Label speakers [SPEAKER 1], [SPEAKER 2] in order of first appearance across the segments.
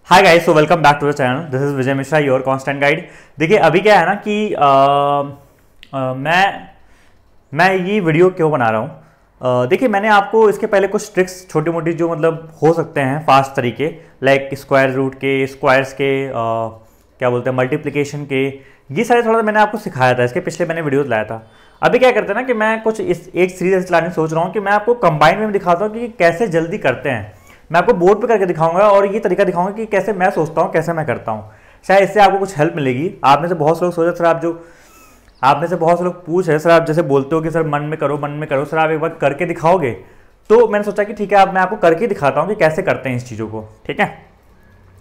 [SPEAKER 1] Hi guys, so welcome back to the channel. This is Vijay Mishra, your constant guide. देखिए अभी क्या है ना कि मैं ये वीडियो क्यों बना रहा हूँ। देखिए मैंने आपको इसके पहले कुछ ट्रिक्स छोटी मोटी जो मतलब हो सकते हैं फास्ट तरीके, लाइक स्क्वायर रूट के, स्क्वायर्स के, क्या बोलते हैं, मल्टीप्लिकेशन के, ये सारे थोड़ा मैंने आपको सिखाया था। इसके पिछले मैंने वीडियोस लाया था। अभी क्या करते हैं ना कि मैं कुछ इस एक सीरीज चलाने सोच रहा हूँ कि मैं आपको कंबाइन में दिखाता हूँ कि कैसे जल्दी करते हैं। मैं आपको बोर्ड पे करके दिखाऊंगा और ये तरीका दिखाऊंगा कि कैसे मैं सोचता हूँ, कैसे मैं करता हूँ। शायद इससे आपको कुछ हेल्प मिलेगी। आप में से बहुत से लोग सोचे सर, आप में से बहुत से लोग पूछ रहे सर, आप जैसे बोलते हो कि सर मन में करो सर, आप एक बार करके दिखाओगे। तो मैंने सोचा कि ठीक है, अब मैं आपको करके दिखाता हूँ कि कैसे करते हैं इस चीज़ों को। ठीक है,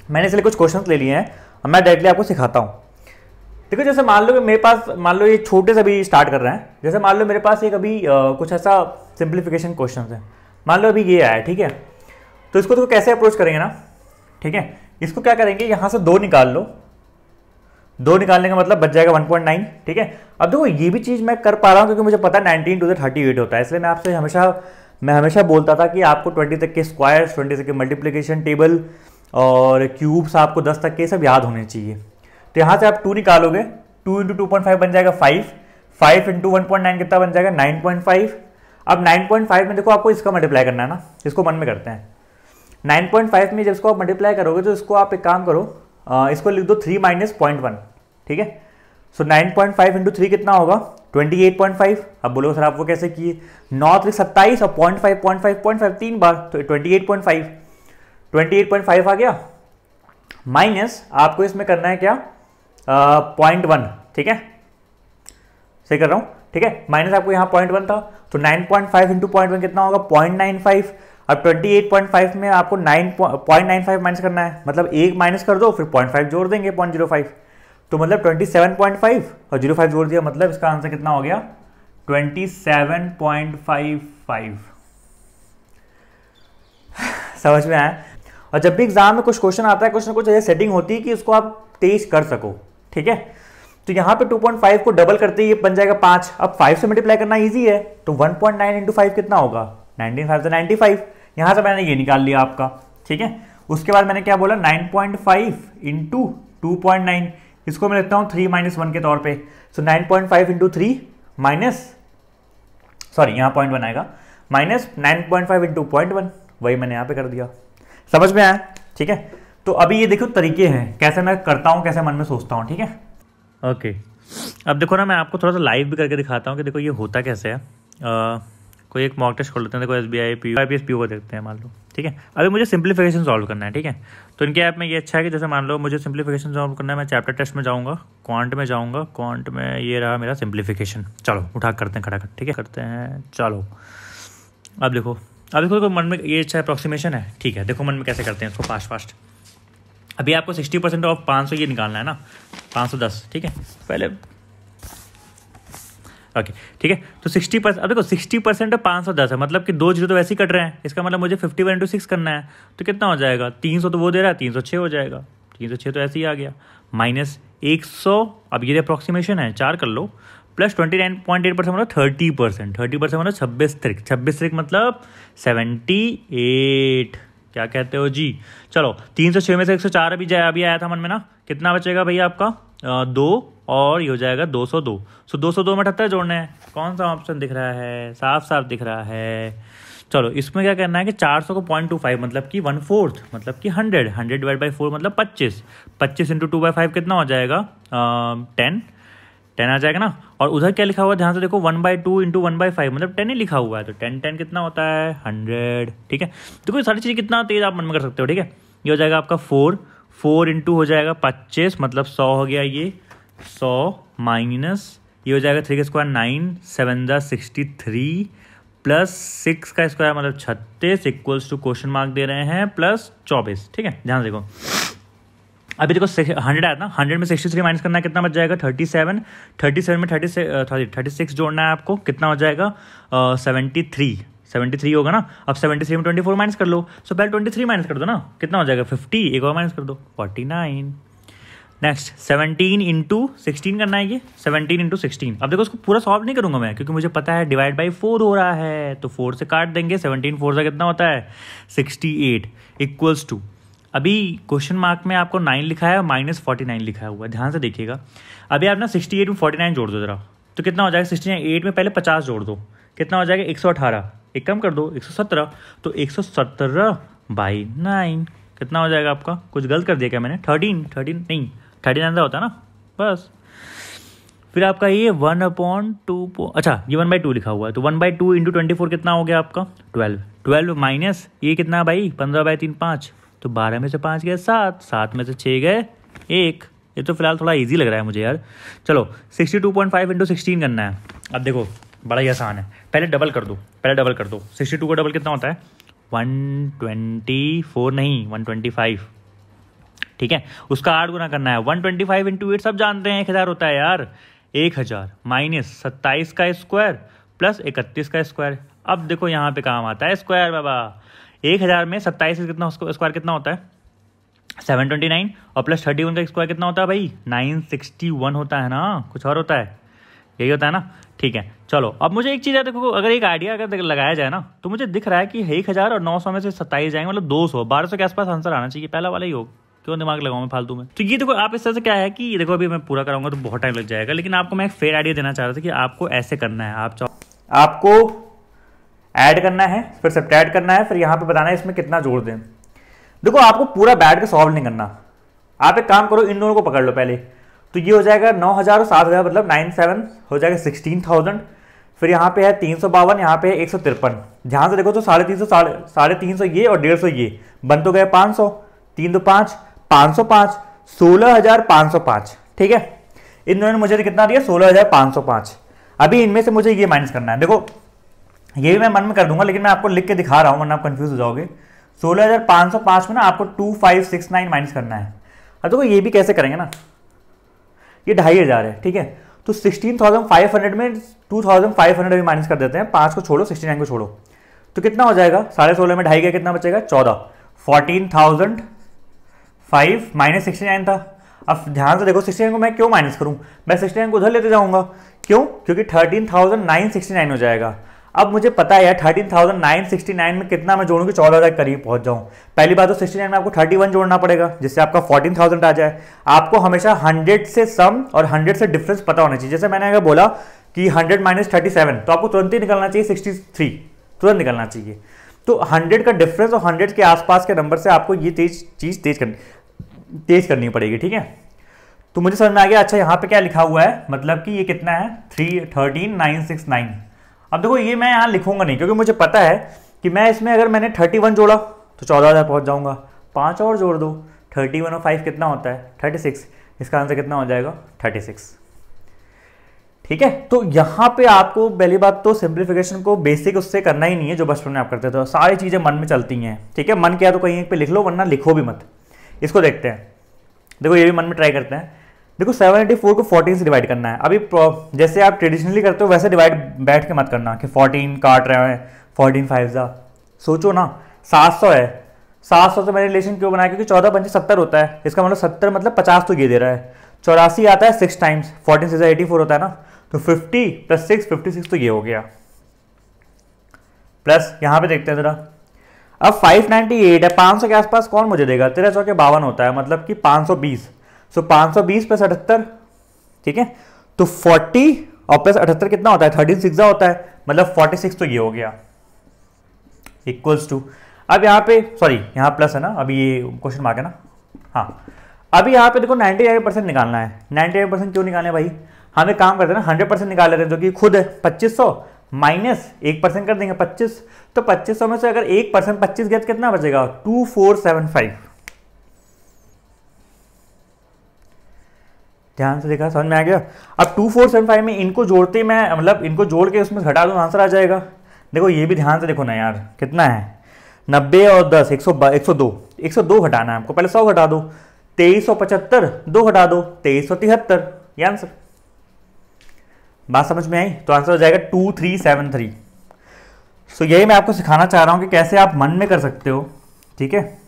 [SPEAKER 1] मैंने इसलिए कुछ क्वेश्चन ले लिए हैं, अब मैं डायरेक्टली आपको सिखाता हूँ। देखो जैसे मान लो कि मेरे पास, मान लो ये छोटे से अभी स्टार्ट कर रहे हैं। जैसे मान लो मेरे पास एक अभी कुछ ऐसा सिंप्लीफिकेशन क्वेश्चन है। मान लो अभी ये आया, ठीक है। तो इसको तो कैसे अप्रोच करेंगे ना, ठीक है। इसको क्या करेंगे, यहाँ से 2 निकाल लो। 2 निकालने का मतलब बच जाएगा 1.9, ठीक है। अब देखो ये भी चीज़ मैं कर पा रहा हूँ क्योंकि मुझे पता है 19 टू द 38 होता है। इसलिए मैं हमेशा बोलता था कि आपको 20 तक के स्क्वायर्स, 20 तक के मल्टीप्लिकेशन टेबल और क्यूब्स आपको 10 तक के सब याद होने चाहिए। तो यहाँ से आप 2 निकालोगे, 2 इंटू 2.5 बन जाएगा 5, 5 इंटू 1.9 कितना बन जाएगा 9.5। अब 9.5 में देखो आपको इसका मल्टीप्लाई करना है ना, इसको मन में करते हैं। 9.5 में जब इसको आप मल्टीप्लाई करोगे तो इसको आप एक काम करो, इसको लिख दो 3 माइनस 0.1, ठीक है। सो 9.5 इंटू 3 कितना होगा 28.5। अब बोलो सर आप वो कैसे किए, 9 3 27 और 0.5 3 बार, तो 28.5 आ गया। माइनस आपको इसमें करना है क्या, 0.1, ठीक है, सही कर रहा हूँ, ठीक है। माइनस आपको यहाँ 0.1 था, तो 9.5 इंटू 0.1 कितना होगा 0.95। अब 28.5 में आपको 0.95 माइनस करना है, मतलब 1 माइनस कर दो फिर 0.5 जोड़ देंगे 0.05, तो मतलब 27.5 और 0.5 जोड़ दिया, मतलब इसका आंसर कितना हो गया 27.55। समझ में आया। और जब भी एग्जाम में कुछ क्वेश्चन आता है, कुछ ना कुछ ऐसी सेटिंग होती है कि उसको आप तेज कर सको, ठीक है। तो यहाँ पे 2.5 को डबल करते ही ये बन जाएगा 5। अब 5 से मल्टीप्लाई करना इजी है, तो 1.9 इंटू 5 कितना होगा 19 से 95। यहाँ से मैंने ये निकाल लिया आपका, ठीक है। उसके बाद मैंने क्या बोला 9.5 इंटू 2.9, इसको मैं लिखता हूँ 3 माइनस 1 के तौर पे। सो 9.5 इंटू 3 माइनस, सॉरी यहाँ 0.1 आएगा, माइनस 9.5 इंटू 0.1, वही मैंने यहाँ पे कर दिया। समझ में आया, ठीक है। तो अभी ये देखो तरीके हैं कैसे मैं करता हूँ, कैसे मन में सोचता हूँ, ठीक है। ओके, अब देखो ना मैं आपको थोड़ा सा लाइव भी करके दिखाता हूँ कि देखो ये होता कैसे है। कोई एक मॉक टेस्ट खोल लेते हैं, देखो SBI PU IPS PU को देखते हैं मान लो, ठीक है। अभी मुझे सिंप्लीफिकेशन सॉल्व करना है, ठीक है। तो इनके ऐप में ये अच्छा है कि जैसे मान लो मुझे सिंप्लीफिकेशन सॉल्व करना है, मैं चैप्टर टेस्ट में जाऊँगा, क्वांट में जाऊँगा, क्वांट में ये रहा मेरा सिंप्लीफिकेशन। चलो उठा करते हैं खटाखट, ठीक है, करते हैं। चलो अब देखो मन में ये अच्छा अप्रॉक्सीमेशन है, ठीक है। देखो मन में कैसे करते हैं इसको फास्ट। अभी आपको 60% ऑफ 500 ये निकालना है ना, 510, ठीक है। पहले ओके, ठीक है। तो 60%, अब देखो 60% 510 है, मतलब कि 2 जीरो तो वैसे ही कट रहे हैं। इसका मतलब मुझे 51 इंटू 6 करना है, तो कितना हो जाएगा 300, तो वो दे रहा है 306 हो जाएगा, 306 तो ऐसे ही आ गया, माइनस 100। अब ये अप्रॉक्सीमेशन है, 4 कर लो, प्लस 29.8% मतलब 30%, 30% मतलब 26 त्रिक मतलब 78। क्या कहते हो जी। चलो 306 में से 104 अभी आया था मन में ना, कितना बचेगा भैया आपका 2, और ये हो जाएगा 202। सो 202 में 78 जोड़ने हैं। कौन सा ऑप्शन दिख रहा है, साफ दिख रहा है। चलो इसमें क्या करना है कि 400 को 0.25 मतलब कि 1/4 मतलब कि 100 डिवाइड बाई 4 मतलब 25 इंटू 2/5 कितना हो जाएगा 10 आ जाएगा ना। और उधर क्या लिखा हुआ है ध्यान से देखो, 1/2 इंटू 1/5 मतलब 10 ही लिखा हुआ है, तो 10 कितना होता है 100, ठीक है। देखो ये सारी चीज़ें कितना तेज आप मन में कर सकते हो, ठीक है। ये हो जाएगा आपका 4 इंटू हो जाएगा 25 मतलब 100 हो गया, ये 100 माइनस ये हो जाएगा 3 का स्क्वायर 9, 7 जा 63 प्लस 6 का स्क्वायर मतलब 36 इक्वल्स टू क्वेश्चन मार्क दे रहे हैं प्लस 24, ठीक है। ध्यान देखो अभी देखो 100 आया ना, 100 में 63 माइनस करना है, कितना बच जाएगा 37 में 36 जोड़ना है आपको, कितना हो जाएगा 73 होगा ना। अब 73 में 24 माइनस कर लो, सो पहले 23 माइनस कर दो ना, कितना हो जाएगा 50, एक और माइनस कर दो 49। नेक्स्ट 17 इंटू 16 करना है, ये 17 इंटू 16। अब देखो उसको पूरा सॉल्व नहीं करूंगा मैं, क्योंकि मुझे पता है डिवाइड बाई 4 हो रहा है, तो 4 से काट देंगे। 17 4 से कितना होता है 68 इक्वल्स टू अभी क्वेश्चन मार्क में आपको 9 लिखा है और -49 लिखा हुआ है, ध्यान से देखिएगा। अभी आप ना 68 में 49 जोड़ दो जरा, तो कितना हो जाएगा? 68 में पहले 50 जोड़ दो, कितना हो जाएगा? 118। एक कम कर दो, 117। तो 117/9 कितना हो जाएगा आपका? कुछ गलत कर दिया क्या मैंने? 13 नहीं, 13 आंसर होता है ना, बस। फिर आपका ये 1/2, अच्छा ये 1/2 लिखा हुआ है, तो 1/2 × 24 कितना हो गया आपका? 12 माइनस ये कितना भाई? 15/3 5, तो 12 में से 5 गए 7, 7 में से 6 गए 1। ये तो फिलहाल थोड़ा इजी लग रहा है मुझे यार। चलो 62.5 × 16 करना है। अब देखो बड़ा ही आसान है, पहले डबल कर दो, 62 का डबल कितना होता है? 124 नहीं 125, ठीक है। उसका 8 गुना करना है। 125 × 8 सब जानते हैं 1000 होता है यार। 1000 माइनस 27 का स्क्वायर प्लस 31 का स्क्वायर। अब देखो यहाँ पे काम आता है स्क्वायर बाबा। 1000 में 27 का कितना स्क्वायर कितना होता है? 729, और प्लस 31 का स्क्वायर कितना होता है भाई? 961 होता है ना, कुछ और होता है? यही होता है ना, ठीक है। चलो अब मुझे एक चीज़ है, देखो अगर एक आइडिया अगर लगाया जाए ना, तो मुझे दिख रहा है कि 1000 और 900 में से 27 जाएंगे, मतलब 200, 1200 के आसपास आंसर आना चाहिए, पहला वाला ही हो। क्यों दिमाग लगाऊं मैं फालतू में? तो ये देखो आप इस तरह से क्या है कि देखो अभी मैं पूरा कराऊंगा तो बहुत टाइम लग जाएगा, लेकिन आपको मैं एक फेयर आइडिया देना चाह रहा था कि आपको ऐसे करना है। आपको ऐड करना है, फिर सब्ट्रैक्ट करना है, फिर यहाँ पे बताना है इसमें कितना जोड़ दें। देखो आपको पूरा बैठ के सॉल्व नहीं करना। आप एक काम करो, इन दोनों को पकड़ लो पहले। तो ये हो जाएगा 9000 और 7000, मतलब 97 हो जाएगा 16000। फिर यहाँ पे है 352, यहाँ पे है 153। ध्यान से देखो तो 350 ये और 150 ये बन तो गए 500। 3 2 5, 505, 16505, ठीक है। इन दोनों ने मुझे कितना दिया? 16505। अभी इनमें से मुझे ये माइनस करना है। देखो ये भी मैं मन में कर दूंगा, लेकिन मैं आपको लिख के दिखा रहा हूं वरना आप कंफ्यूज हो जाओगे। 16505 में ना आपको 2569 माइनस करना है। अब देखो ये भी कैसे करेंगे ना, ये 2500 है, ठीक है। तो 16500 में 2500 भी माइनस कर देते हैं, 5 को छोड़ो 69 को छोड़ो, तो कितना हो जाएगा? 16.5 में 2.5 गया, कितना बचेगा? 14। 14005 माइनस 69 था। अब ध्यान से देखो 69 को मैं क्यों माइनस करूं? मैं 69 को उधर लेते जाऊंगा, क्यों? क्योंकि 13969 हो जाएगा। अब मुझे पता है यार 13969 में कितना मैं जोड़ूं कि 14000 के करीब पहुंच जाऊं। पहली बात तो 69 में आपको 31 जोड़ना पड़ेगा, जिससे आपका 14000 आ जाए। आपको हमेशा 100 से सम और 100 से डिफरेंस पता होना चाहिए। जैसे मैंने अगर बोला कि 100 माइनस 37, तो आपको तुरंत ही निकलना चाहिए 63, तुरंत निकलना चाहिए। तो 100 का डिफरेंस और 100 के आसपास के नंबर से आपको ये चीज तेज करनी पड़ेगी, ठीक है। तो मुझे समझ में आ गया। अच्छा यहाँ पे क्या लिखा हुआ है, मतलब कि ये कितना है? 13969। अब देखो ये मैं यहाँ लिखूंगा नहीं, क्योंकि मुझे पता है कि मैं इसमें अगर मैंने 31 जोड़ा तो 14000 पहुंच जाऊंगा। 5 और जोड़ दो, 31 और 5 कितना होता है? 36। इसका आंसर कितना हो जाएगा? 36, ठीक है। तो यहाँ पे आपको पहली बात तो सिंप्लीफिकेशन को बेसिक उससे करना ही नहीं है जो बचपन में आप करते थे। सारी चीजें मन में चलती हैं, ठीक है। मन किया तो कहीं पे लिख लो, वरना लिखो भी मत। इसको देखते हैं, देखो ये भी मन में ट्राई करते हैं। देखो 784 को 14 से डिवाइड करना है। अभी जैसे आप ट्रेडिशनली करते हो वैसे डिवाइड बैठ के मत करना कि 14 काट रहे हैं, 14 5 जा। सोचो ना 700 है, 700 से मैंने रिलेशन क्यों बनाया? क्योंकि 14 पंचे 70 होता है, इसका मतलब 70 मतलब 50 तो ये दे रहा है। 84 आता है 6 टाइम्स, 14 से 84 होता है ना, तो 50 + 6 56 तो ये हो गया। प्लस यहाँ पे देखते हैं जरा, अब 598 है, 500 के आसपास कौन मुझे देगा? 13 चौके 52 होता है, मतलब कि 520। सो 520 + 78, ठीक है। तो 40 और प्लस 78 कितना होता है? 13 6 होता है, मतलब 46 तो ये हो गया, इक्वल्स टू। अब यहाँ पे सॉरी यहाँ प्लस है ना, अभी ये क्वेश्चन मार्क है ना, हाँ। अभी यहाँ पे देखो 98% निकालना है। 98% क्यों निकालना है भाई? हम एक काम करते हैं ना, 100% निकाल लेते हैं, जो कि खुद है 2500 माइनस 1% कर देंगे 25। तो 2500 में से अगर 1% 25 गया तो कितना बचेगा? 2475। ध्यान से देखा, समझ में आ गया? अब 2475 में इनको जोड़ते मैं, मतलब इनको जोड़ के उसमें घटा दूं, आंसर आ जाएगा। देखो ये भी ध्यान से देखो ना यार, कितना है? 90 और 10 102। 102 घटाना है आपको, पहले 100 घटा दो। 2375 2 घटा दो, 2373, ये आंसर। बात समझ में आई? तो आंसर हो जाएगा 2373। सो यही मैं आपको सिखाना चाह रहा हूं कि कैसे आप मन में कर सकते हो, ठीक है।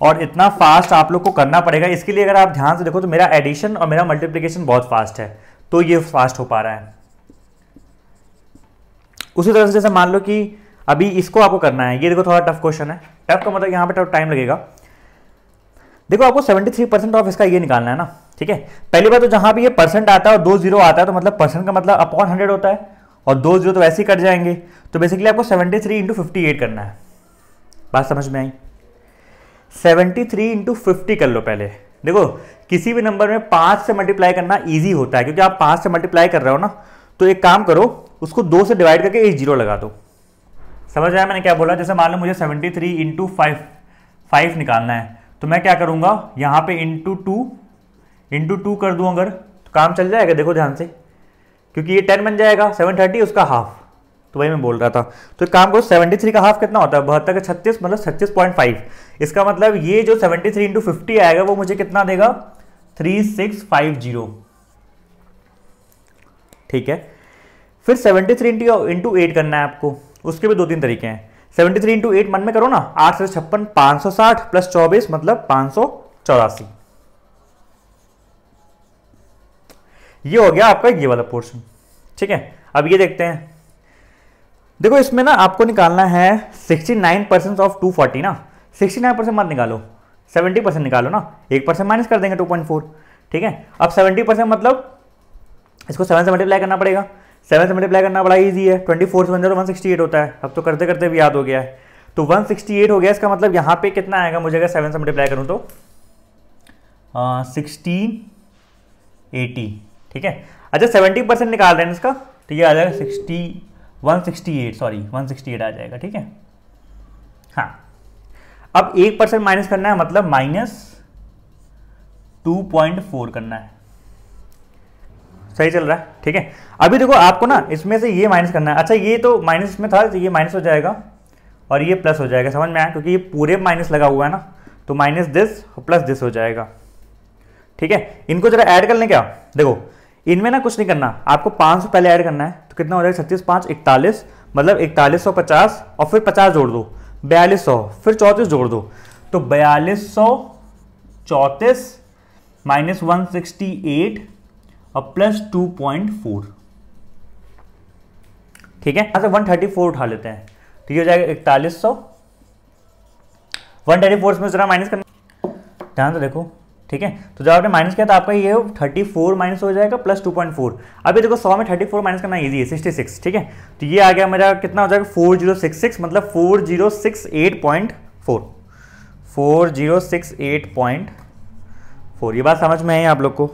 [SPEAKER 1] और इतना फास्ट आप लोग को करना पड़ेगा। इसके लिए अगर आप ध्यान से देखो तो मेरा एडिशन और मेरा मल्टीप्लिकेशन बहुत फास्ट है, तो ये फास्ट हो पा रहा है। उसी तरह से जैसे मान लो कि अभी इसको आपको करना है, ये देखो थोड़ा टफ क्वेश्चन है। टफ का मतलब यहाँ पे टाइम लगेगा। देखो आपको 73% ऑफ इसका ये निकालना है ना, ठीक है। पहली बात तो जहां भी ये परसेंट आता है और 2 जीरो आता है तो मतलब परसेंट का मतलब अपॉन 100 होता है, और 2 जीरो तो वैसे ही कट जाएंगे। तो बेसिकली आपको 73 इंटू 58 करना है। बात समझ में आई? 73 इंटू 50 कर लो पहले। देखो किसी भी नंबर में 5 से मल्टीप्लाई करना ईजी होता है, क्योंकि आप 5 से मल्टीप्लाई कर रहे हो ना, तो एक काम करो, उसको 2 से डिवाइड करके एक जीरो लगा दो। समझ आया मैंने क्या बोला? जैसे मान लो मुझे 73 इंटू 5 निकालना है, तो मैं क्या करूंगा, यहाँ पे इंटू टू कर दूं अगर, तो काम चल जाएगा। देखो ध्यान से, क्योंकि ये 10 बन जाएगा, 730 उसका हाफ, तो वही मैं बोल रहा था। तो एक काम करो, 73 का हाफ कितना होता है, 72 का 36, मतलब 36.5। इसका मतलब ये जो 73 इंटू 50 आएगा वो मुझे कितना देगा, 3650। ठीक है। फिर 73 इंटू 8 करना है आपको, उसके भी 2-3 तरीके हैं। 73 इंटू 8 मन में करो ना, 8 से 56, 560 प्लस 24 मतलब 584। ये हो गया आपका ये वाला पोर्शन। ठीक है, अब ये देखते हैं। देखो इसमें ना आपको निकालना है 69% ऑफ 240 ना। 69% मत निकालो, 70% निकालो ना, 1% माइनस कर देंगे 2.4। ठीक है, अब 70% मतलब इसको 7 से मल्टीप्लाई करना पड़ेगा। 7 से मल्टीप्लाई करना बड़ा इजी है, 24 से बन जाए तो 168 होता है। अब तो करते करते भी याद हो गया है, तो 168 हो गया। इसका मतलब यहाँ पे कितना आएगा, मुझे अगर 7 से मल्टीप्लाई करूँ तो 1680। ठीक है, अच्छा 70% निकाल रहे हैं इसका, तो ये आ जाएगा 168 आ जाएगा। ठीक है, हाँ। अब 1% माइनस करना है, मतलब माइनस 2.4 करना है। सही चल रहा है? ठीक है, अभी देखो आपको ना इसमें से ये माइनस करना है। अच्छा ये तो माइनस इसमें था, तो ये माइनस हो जाएगा और ये प्लस हो जाएगा। समझ में आया? क्योंकि ये पूरे माइनस लगा हुआ है ना, तो माइनस दिस प्लस दिस हो जाएगा। ठीक है, इनको जरा ऐड कर लें क्या? देखो इनमें ना कुछ नहीं करना, आपको 500 पहले ऐड करना है, तो कितना हो जाएगा, 36 5 41, मतलब 4150, और फिर 50 जोड़ दो, 4200, फिर 34 जोड़ दो, तो 4234 माइनस 168 और प्लस 2.4। ठीक है, अच्छा 134 उठा लेते हैं, तो ये हो जाएगा 4100। 134 में जरा माइनस करना, ध्यान से देखो। ठीक है, तो जब आपने माइनस किया तो आपका ये 34 माइनस हो जाएगा प्लस 2.4। अभी देखो 100 में 34 माइनस करना इजी है, 66। ठीक है, तो ये आ गया मेरा, कितना हो जाएगा 4066, मतलब 4068.4। 4068.4। ये बात समझ में है आप लोग को?